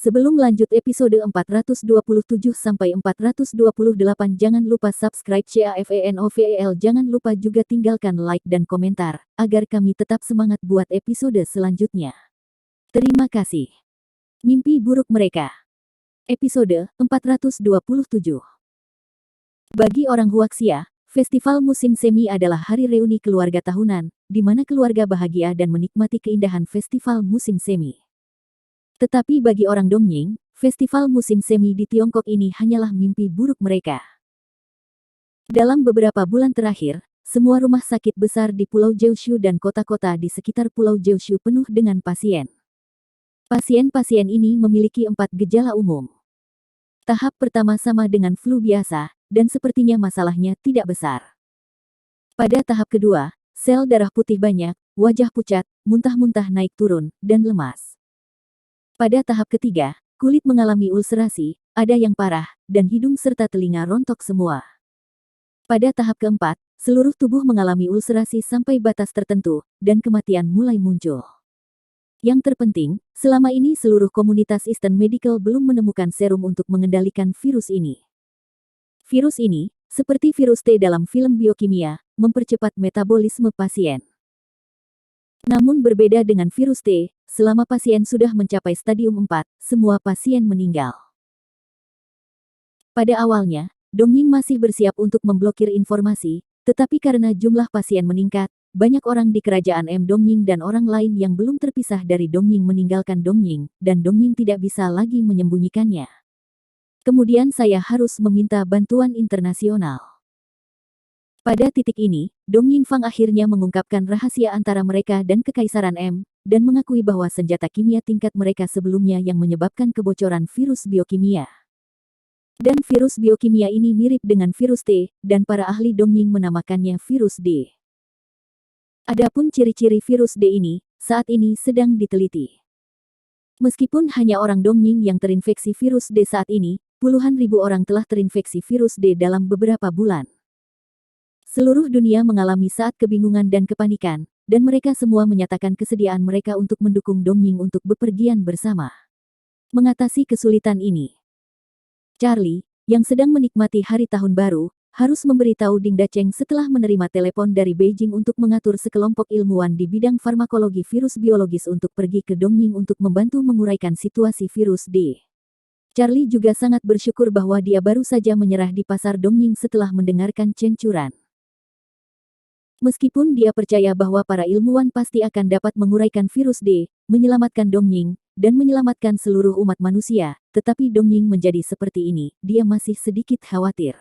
Sebelum lanjut episode 427-428, jangan lupa subscribe CAFENOVEL. Jangan lupa juga tinggalkan like dan komentar, agar kami tetap semangat buat episode selanjutnya. Terima kasih. Mimpi buruk mereka. Episode 427. Bagi orang Huaxia, festival musim semi adalah hari reuni keluarga tahunan, di mana keluarga bahagia dan menikmati keindahan festival musim semi. Tetapi bagi orang Dongying, festival musim semi di Tiongkok ini hanyalah mimpi buruk mereka. Dalam beberapa bulan terakhir, semua rumah sakit besar di Pulau Jeosu dan kota-kota di sekitar Pulau Jeosu penuh dengan pasien. Pasien-pasien ini memiliki 4 gejala umum. Tahap pertama sama dengan flu biasa, dan sepertinya masalahnya tidak besar. Pada tahap kedua, sel darah putih banyak, wajah pucat, muntah-muntah naik turun, dan lemas. Pada tahap ketiga, kulit mengalami ulserasi, ada yang parah, dan hidung serta telinga rontok semua. Pada tahap keempat, seluruh tubuh mengalami ulserasi sampai batas tertentu, dan kematian mulai muncul. Yang terpenting, selama ini seluruh komunitas Eastern Medical belum menemukan serum untuk mengendalikan virus ini. Virus ini, seperti virus T dalam film biokimia, mempercepat metabolisme pasien. Namun berbeda dengan virus T, selama pasien sudah mencapai stadium 4, semua pasien meninggal. Pada awalnya, Dongying masih bersiap untuk memblokir informasi, tetapi karena jumlah pasien meningkat, banyak orang di kerajaan Dongying dan orang lain yang belum terpisah dari Dongying meninggalkan Dongying, dan Dongying tidak bisa lagi menyembunyikannya. Kemudian saya harus meminta bantuan internasional. Pada titik ini, Dong Yingfang akhirnya mengungkapkan rahasia antara mereka dan Kekaisaran M, dan mengakui bahwa senjata kimia tingkat mereka sebelumnya yang menyebabkan kebocoran virus biokimia. Dan virus biokimia ini mirip dengan virus T, dan para ahli Dongying menamakannya virus D. Adapun ciri-ciri virus D ini, saat ini sedang diteliti. Meskipun hanya orang Dongying yang terinfeksi virus D saat ini, puluhan ribu orang telah terinfeksi virus D dalam beberapa bulan. Seluruh dunia mengalami saat kebingungan dan kepanikan, dan mereka semua menyatakan kesediaan mereka untuk mendukung Dongying untuk bepergian bersama. Mengatasi kesulitan ini, Charlie, yang sedang menikmati hari tahun baru, harus memberitahu Ding Dacheng setelah menerima telepon dari Beijing untuk mengatur sekelompok ilmuwan di bidang farmakologi virus biologis untuk pergi ke Dongying untuk membantu menguraikan situasi virus D. Charlie juga sangat bersyukur bahwa dia baru saja menyerah di pasar Dongying setelah mendengarkan cencuran. Meskipun dia percaya bahwa para ilmuwan pasti akan dapat menguraikan virus D, menyelamatkan Dongying, dan menyelamatkan seluruh umat manusia, tetapi Dongying menjadi seperti ini, dia masih sedikit khawatir.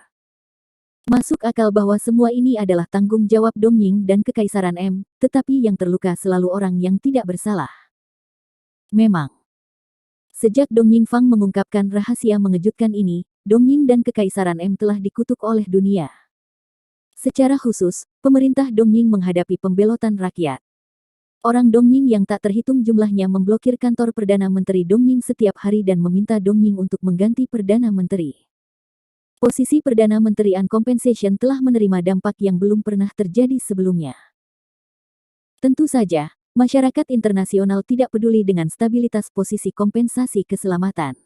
Masuk akal bahwa semua ini adalah tanggung jawab Dongying dan Kekaisaran M, tetapi yang terluka selalu orang yang tidak bersalah. Memang, sejak Dong Yingfang mengungkapkan rahasia mengejutkan ini, Dongying dan Kekaisaran M telah dikutuk oleh dunia. Secara khusus, pemerintah Dongying menghadapi pembelotan rakyat. Orang Dongying yang tak terhitung jumlahnya memblokir kantor Perdana Menteri Dongying setiap hari dan meminta Dongying untuk mengganti Perdana Menteri. Posisi Perdana Menteri Uncompensation telah menerima dampak yang belum pernah terjadi sebelumnya. Tentu saja, masyarakat internasional tidak peduli dengan stabilitas posisi kompensasi keselamatan.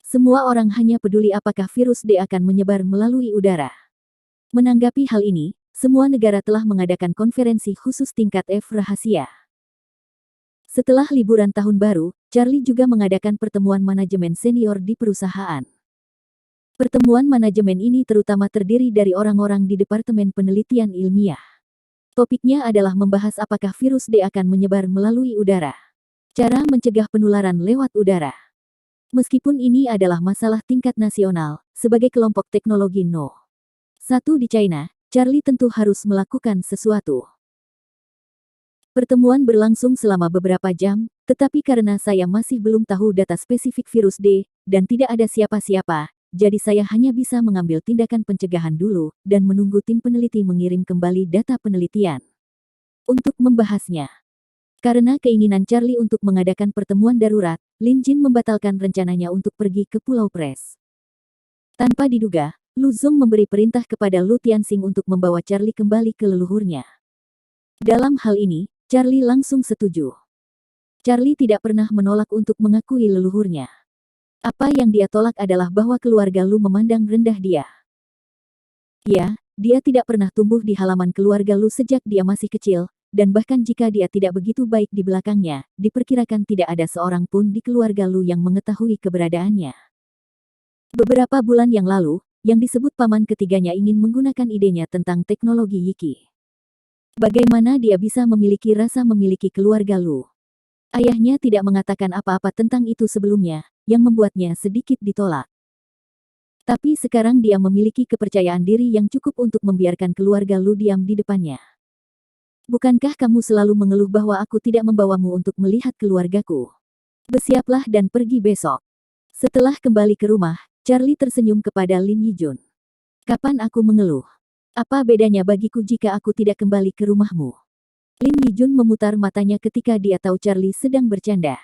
Semua orang hanya peduli apakah virus D akan menyebar melalui udara. Menanggapi hal ini, semua negara telah mengadakan konferensi khusus tingkat F rahasia. Setelah liburan tahun baru, Charlie juga mengadakan pertemuan manajemen senior di perusahaan. Pertemuan manajemen ini terutama terdiri dari orang-orang di Departemen Penelitian Ilmiah. Topiknya adalah membahas apakah virus D akan menyebar melalui udara. Cara mencegah penularan lewat udara. Meskipun ini adalah masalah tingkat nasional, sebagai kelompok teknologi No.1 di China, Charlie tentu harus melakukan sesuatu. Pertemuan berlangsung selama beberapa jam, tetapi karena saya masih belum tahu data spesifik virus D, dan tidak ada siapa-siapa, jadi saya hanya bisa mengambil tindakan pencegahan dulu, dan menunggu tim peneliti mengirim kembali data penelitian. Untuk membahasnya. Karena keinginan Charlie untuk mengadakan pertemuan darurat, Lin Jin membatalkan rencananya untuk pergi ke Pulau Pres. Tanpa diduga, Lu Zong memberi perintah kepada Lu Tianxing untuk membawa Charlie kembali ke leluhurnya. Dalam hal ini, Charlie langsung setuju. Charlie tidak pernah menolak untuk mengakui leluhurnya. Apa yang dia tolak adalah bahwa keluarga Lu memandang rendah dia. Ya, dia tidak pernah tumbuh di halaman keluarga Lu sejak dia masih kecil, dan bahkan jika dia tidak begitu baik di belakangnya, diperkirakan tidak ada seorang pun di keluarga Lu yang mengetahui keberadaannya. Beberapa bulan yang lalu, yang disebut paman ketiganya ingin menggunakan idenya tentang teknologi Yiki. Bagaimana dia bisa memiliki rasa memiliki keluarga Lu? Ayahnya tidak mengatakan apa-apa tentang itu sebelumnya, yang membuatnya sedikit ditolak. Tapi sekarang dia memiliki kepercayaan diri yang cukup untuk membiarkan keluarga Lu diam di depannya. Bukankah kamu selalu mengeluh bahwa aku tidak membawamu untuk melihat keluargaku? Bersiaplah dan pergi besok. Setelah kembali ke rumah, Charlie tersenyum kepada Lin Yijun. Kapan aku mengeluh? Apa bedanya bagiku jika aku tidak kembali ke rumahmu? Lin Yijun memutar matanya ketika dia tahu Charlie sedang bercanda.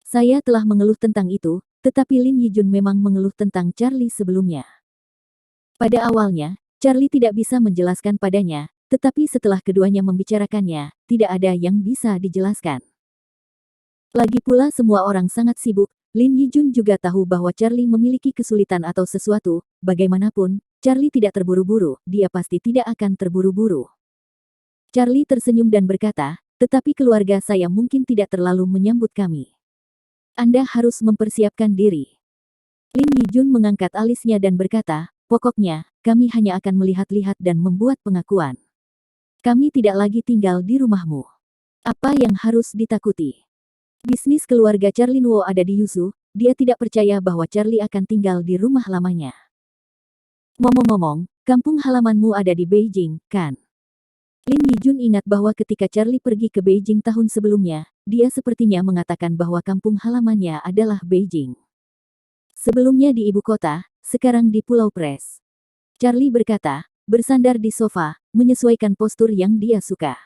Saya telah mengeluh tentang itu, tetapi Lin Yijun memang mengeluh tentang Charlie sebelumnya. Pada awalnya, Charlie tidak bisa menjelaskan padanya, tetapi setelah keduanya membicarakannya, tidak ada yang bisa dijelaskan. Lagi pula semua orang sangat sibuk, Lin Yijun juga tahu bahwa Charlie memiliki kesulitan atau sesuatu, bagaimanapun, Charlie tidak terburu-buru, dia pasti tidak akan terburu-buru. Charlie tersenyum dan berkata, tetapi keluarga saya mungkin tidak terlalu menyambut kami. Anda harus mempersiapkan diri. Lin Yijun mengangkat alisnya dan berkata, pokoknya, kami hanya akan melihat-lihat dan membuat pengakuan. Kami tidak lagi tinggal di rumahmu. Apa yang harus ditakuti? Bisnis keluarga Charlie Nuo ada di Yusu, dia tidak percaya bahwa Charlie akan tinggal di rumah lamanya. Ngomong-ngomong, kampung halamanmu ada di Beijing, kan? Lin Yijun ingat bahwa ketika Charlie pergi ke Beijing tahun sebelumnya, dia sepertinya mengatakan bahwa kampung halamannya adalah Beijing. Sebelumnya di ibu kota, sekarang di Pulau Pres. Charlie berkata, bersandar di sofa, menyesuaikan postur yang dia suka.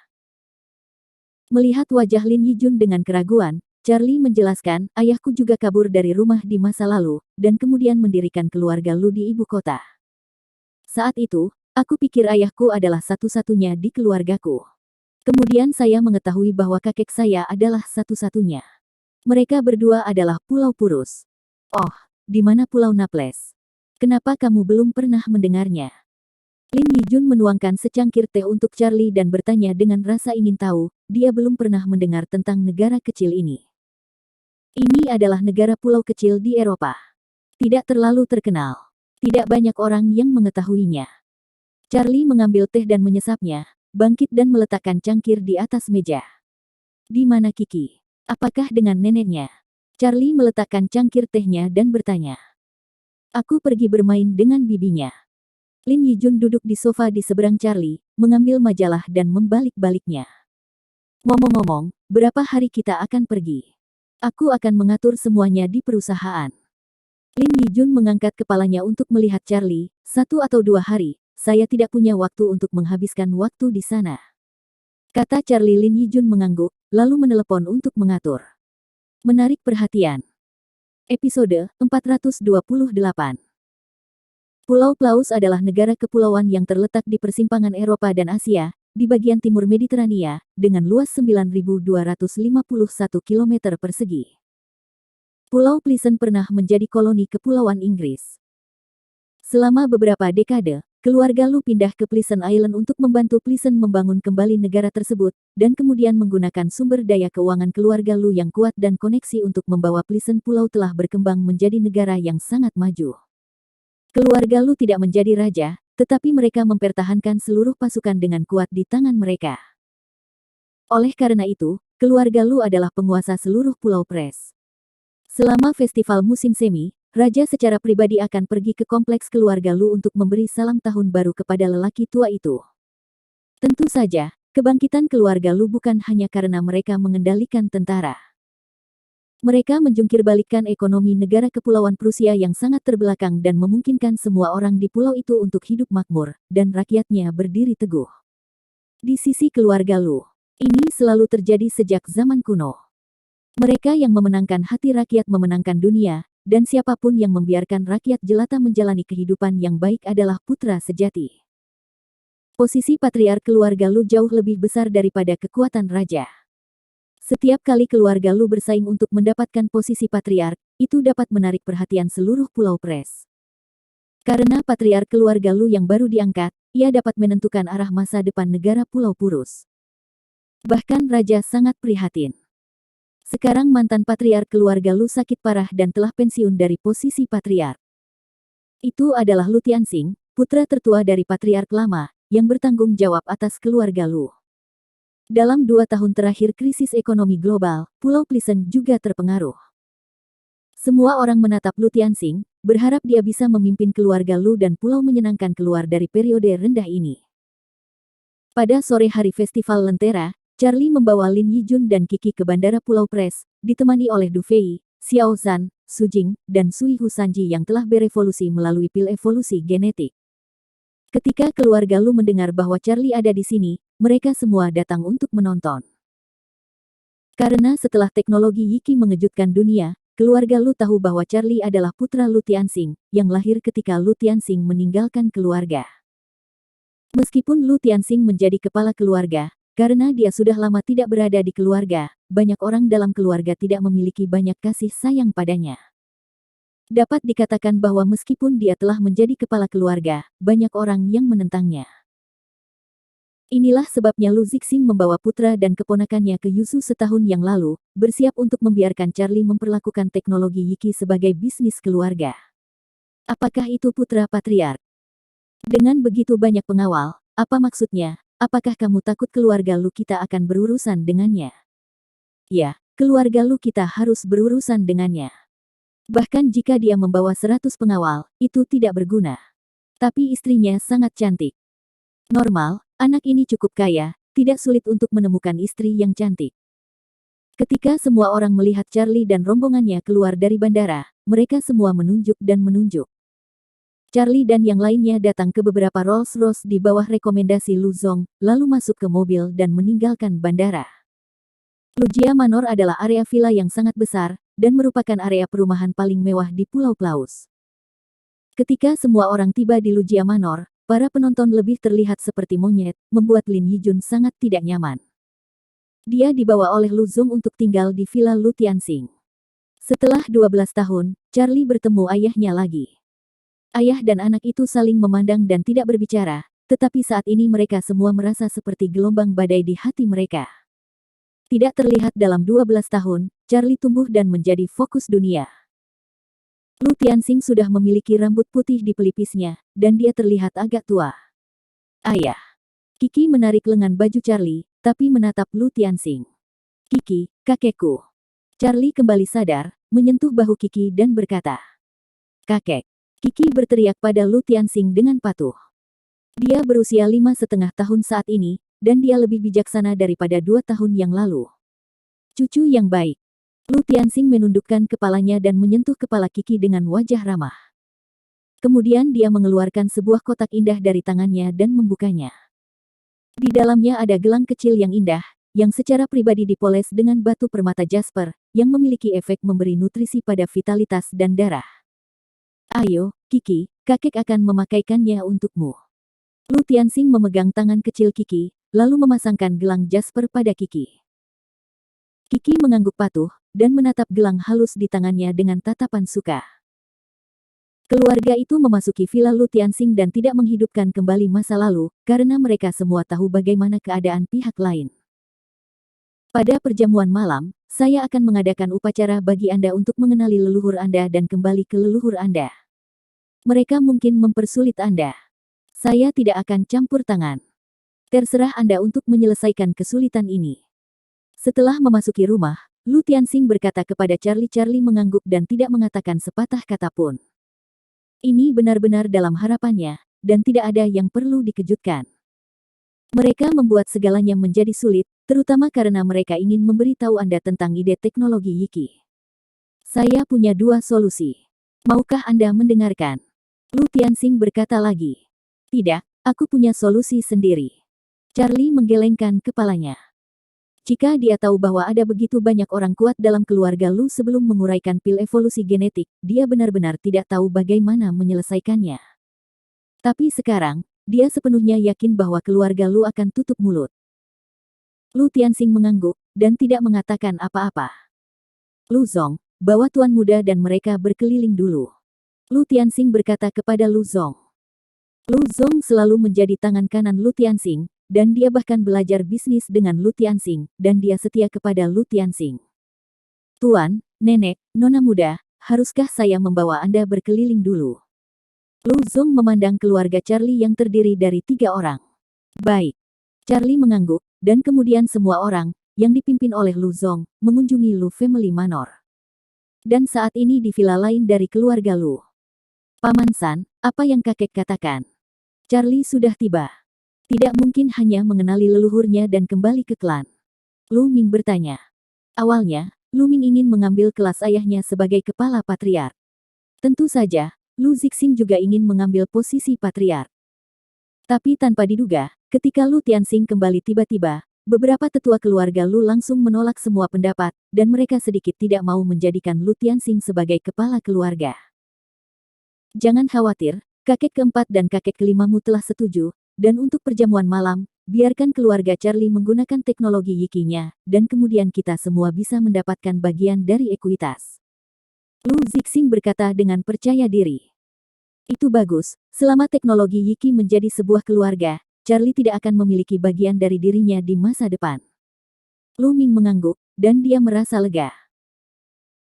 Melihat wajah Lin Yijun dengan keraguan, Charlie menjelaskan, ayahku juga kabur dari rumah di masa lalu, dan kemudian mendirikan keluarga Lu di ibu kota. Saat itu, aku pikir ayahku adalah satu-satunya di keluargaku. Kemudian saya mengetahui bahwa kakek saya adalah satu-satunya. Mereka berdua adalah Pulau Purus. Oh, di mana Pulau Naples? Kenapa kamu belum pernah mendengarnya? Lin Yijun menuangkan secangkir teh untuk Charlie dan bertanya dengan rasa ingin tahu, dia belum pernah mendengar tentang negara kecil ini. Ini adalah negara pulau kecil di Eropa. Tidak terlalu terkenal. Tidak banyak orang yang mengetahuinya. Charlie mengambil teh dan menyesapnya, bangkit dan meletakkan cangkir di atas meja. Di mana Kiki? Apakah dengan neneknya? Charlie meletakkan cangkir tehnya dan bertanya. Aku pergi bermain dengan bibinya. Lin Yijun duduk di sofa di seberang Charlie, mengambil majalah dan membalik-baliknya. Ngomong-ngomong, berapa hari kita akan pergi? Aku akan mengatur semuanya di perusahaan. Lin Yijun mengangkat kepalanya untuk melihat Charlie, 1 atau 2 hari, saya tidak punya waktu untuk menghabiskan waktu di sana. Kata Charlie. Lin Yijun mengangguk, lalu menelepon untuk mengatur. Menarik perhatian. Episode 428. Pulau Plaus adalah negara kepulauan yang terletak di persimpangan Eropa dan Asia, di bagian timur Mediterania, dengan luas 9.251 km persegi. Pulau Pleasant pernah menjadi koloni kepulauan Inggris. Selama beberapa dekade, keluarga Lu pindah ke Pleasant Island untuk membantu Pleasant membangun kembali negara tersebut, dan kemudian menggunakan sumber daya keuangan keluarga Lu yang kuat dan koneksi untuk membawa Pleasant Pulau telah berkembang menjadi negara yang sangat maju. Keluarga Lu tidak menjadi raja, tetapi mereka mempertahankan seluruh pasukan dengan kuat di tangan mereka. Oleh karena itu, keluarga Lu adalah penguasa seluruh Pulau Pres. Selama festival musim semi, raja secara pribadi akan pergi ke kompleks keluarga Lu untuk memberi salam tahun baru kepada lelaki tua itu. Tentu saja, kebangkitan keluarga Lu bukan hanya karena mereka mengendalikan tentara. Mereka menjungkirbalikkan ekonomi negara kepulauan Prusia yang sangat terbelakang dan memungkinkan semua orang di pulau itu untuk hidup makmur, dan rakyatnya berdiri teguh. Di sisi keluarga Lu, ini selalu terjadi sejak zaman kuno. Mereka yang memenangkan hati rakyat memenangkan dunia, dan siapapun yang membiarkan rakyat jelata menjalani kehidupan yang baik adalah putra sejati. Posisi patriark keluarga Lu jauh lebih besar daripada kekuatan raja. Setiap kali keluarga Lu bersaing untuk mendapatkan posisi patriark, itu dapat menarik perhatian seluruh Pulau Pres. Karena patriark keluarga Lu yang baru diangkat, ia dapat menentukan arah masa depan negara Pulau Purus. Bahkan Raja sangat prihatin. Sekarang mantan patriark keluarga Lu sakit parah dan telah pensiun dari posisi patriark. Itu adalah Lu Tianxing, putra tertua dari patriark lama, yang bertanggung jawab atas keluarga Lu. Dalam 2 tahun terakhir krisis ekonomi global, Pulau Pleasant juga terpengaruh. Semua orang menatap Lu Tianxing, berharap dia bisa memimpin keluarga Lu dan pulau menyenangkan keluar dari periode rendah ini. Pada sore hari festival Lentera, Charlie membawa Lin Yijun dan Qixi ke bandara Pulau Pres, ditemani oleh Du Fei, Xiao Zhan, Su Jing, dan Sui Hu Sanji yang telah berevolusi melalui pil evolusi genetik. Ketika keluarga Lu mendengar bahwa Charlie ada di sini, mereka semua datang untuk menonton. Karena setelah teknologi Yiki mengejutkan dunia, keluarga Lu tahu bahwa Charlie adalah putra Lu Tianxing, yang lahir ketika Lu Tianxing meninggalkan keluarga. Meskipun Lu Tianxing menjadi kepala keluarga, karena dia sudah lama tidak berada di keluarga, banyak orang dalam keluarga tidak memiliki banyak kasih sayang padanya. Dapat dikatakan bahwa meskipun dia telah menjadi kepala keluarga, banyak orang yang menentangnya. Inilah sebabnya Lu Zixing membawa putra dan keponakannya ke Yusu setahun yang lalu, bersiap untuk membiarkan Charlie memperlakukan teknologi Yiki sebagai bisnis keluarga. Apakah itu putra patriark? Dengan begitu banyak pengawal, apa maksudnya? Apakah kamu takut keluarga Lu kita akan berurusan dengannya? Ya, keluarga Lu kita harus berurusan dengannya. Bahkan jika dia membawa 100 pengawal, itu tidak berguna. Tapi istrinya sangat cantik. Normal, anak ini cukup kaya, tidak sulit untuk menemukan istri yang cantik. Ketika semua orang melihat Charlie dan rombongannya keluar dari bandara, mereka semua menunjuk dan menunjuk. Charlie dan yang lainnya datang ke beberapa Rolls-Royce di bawah rekomendasi Lu Zong, lalu masuk ke mobil dan meninggalkan bandara. Lujia Manor adalah area villa yang sangat besar, dan merupakan area perumahan paling mewah di Pulau Plaus. Ketika semua orang tiba di Lujia Manor, para penonton lebih terlihat seperti monyet, membuat Lin Yijun sangat tidak nyaman. Dia dibawa oleh Lu Zong untuk tinggal di Villa Lu Tianxing. Setelah 12 tahun, Charlie bertemu ayahnya lagi. Ayah dan anak itu saling memandang dan tidak berbicara, tetapi saat ini mereka semua merasa seperti gelombang badai di hati mereka. Tidak terlihat dalam 12 tahun, Charlie tumbuh dan menjadi fokus dunia. Lu Tianxing sudah memiliki rambut putih di pelipisnya, dan dia terlihat agak tua. Ayah. Qixi menarik lengan baju Charlie, tapi menatap Lu Tianxing. Qixi, kakekku. Charlie kembali sadar, menyentuh bahu Qixi dan berkata, kakek. Qixi berteriak pada Lu Tianxing dengan patuh. Dia berusia 5,5 tahun saat ini, dan dia lebih bijaksana daripada 2 tahun yang lalu. Cucu yang baik. Lu Tianxing menundukkan kepalanya dan menyentuh kepala Qixi dengan wajah ramah. Kemudian dia mengeluarkan sebuah kotak indah dari tangannya dan membukanya. Di dalamnya ada gelang kecil yang indah, yang secara pribadi dipoles dengan batu permata jasper, yang memiliki efek memberi nutrisi pada vitalitas dan darah. Ayo, Qixi, kakek akan memakaikannya untukmu. Lu Tianxing memegang tangan kecil Qixi, lalu memasangkan gelang jasper pada Qixi. Qixi mengangguk patuh, dan menatap gelang halus di tangannya dengan tatapan suka. Keluarga itu memasuki Villa Lu Tianxing dan tidak menghidupkan kembali masa lalu, karena mereka semua tahu bagaimana keadaan pihak lain. Pada perjamuan malam, saya akan mengadakan upacara bagi Anda untuk mengenali leluhur Anda dan kembali ke leluhur Anda. Mereka mungkin mempersulit Anda. Saya tidak akan campur tangan. Terserah Anda untuk menyelesaikan kesulitan ini. Setelah memasuki rumah, Lu Tianxing berkata kepada Charlie. Charlie mengangguk dan tidak mengatakan sepatah kata pun. Ini benar-benar dalam harapannya, dan tidak ada yang perlu dikejutkan. Mereka membuat segalanya menjadi sulit, terutama karena mereka ingin memberitahu Anda tentang ide teknologi Yiki. Saya punya 2 solusi. Maukah Anda mendengarkan? Lu Tianxing berkata lagi. Tidak, aku punya solusi sendiri. Charlie menggelengkan kepalanya. Jika dia tahu bahwa ada begitu banyak orang kuat dalam keluarga Lu sebelum menguraikan pil evolusi genetik, dia benar-benar tidak tahu bagaimana menyelesaikannya. Tapi sekarang, dia sepenuhnya yakin bahwa keluarga Lu akan tutup mulut. Lu Tianxing mengangguk, dan tidak mengatakan apa-apa. Lu Zong, bawa tuan muda dan mereka berkeliling dulu. Lu Tianxing berkata kepada Lu Zong. Lu Zong selalu menjadi tangan kanan Lu Tianxing, dan dia bahkan belajar bisnis dengan Lu Tianxing, dan dia setia kepada Lu Tianxing. Tuan, nenek, nona muda, haruskah saya membawa Anda berkeliling dulu? Lu Zong memandang keluarga Charlie yang terdiri dari 3 orang. Baik. Charlie mengangguk, dan kemudian semua orang, yang dipimpin oleh Lu Zong, mengunjungi Lu Family Manor. Dan saat ini di villa lain dari keluarga Lu. Paman San, apa yang kakek katakan? Charlie sudah tiba. Tidak mungkin hanya mengenali leluhurnya dan kembali ke klan. Lu Ming bertanya. Awalnya, Lu Ming ingin mengambil kelas ayahnya sebagai kepala patriark. Tentu saja, Lu Zixing juga ingin mengambil posisi patriark. Tapi tanpa diduga, ketika Lu Tianxing kembali tiba-tiba, beberapa tetua keluarga Lu langsung menolak semua pendapat, dan mereka sedikit tidak mau menjadikan Lu Tianxing sebagai kepala keluarga. Jangan khawatir, kakek keempat dan kakek kelimamu telah setuju, dan untuk perjamuan malam, biarkan keluarga Charlie menggunakan teknologi Yikinya, dan kemudian kita semua bisa mendapatkan bagian dari ekuitas. Lu Zixing berkata dengan percaya diri. Itu bagus, selama teknologi Yiki menjadi sebuah keluarga, Charlie tidak akan memiliki bagian dari dirinya di masa depan. Lu Ming mengangguk, dan dia merasa lega.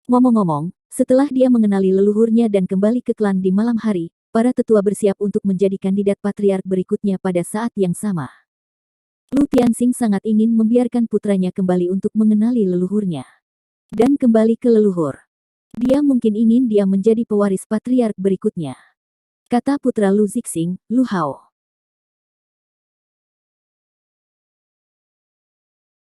Ngomong-ngomong, setelah dia mengenali leluhurnya dan kembali ke klan di malam hari, para tetua bersiap untuk menjadi kandidat patriark berikutnya pada saat yang sama. Lu Tianxing sangat ingin membiarkan putranya kembali untuk mengenali leluhurnya. Dan kembali ke leluhur. Dia mungkin ingin dia menjadi pewaris patriark berikutnya. Kata putra Lu Zixing, Lu Hao.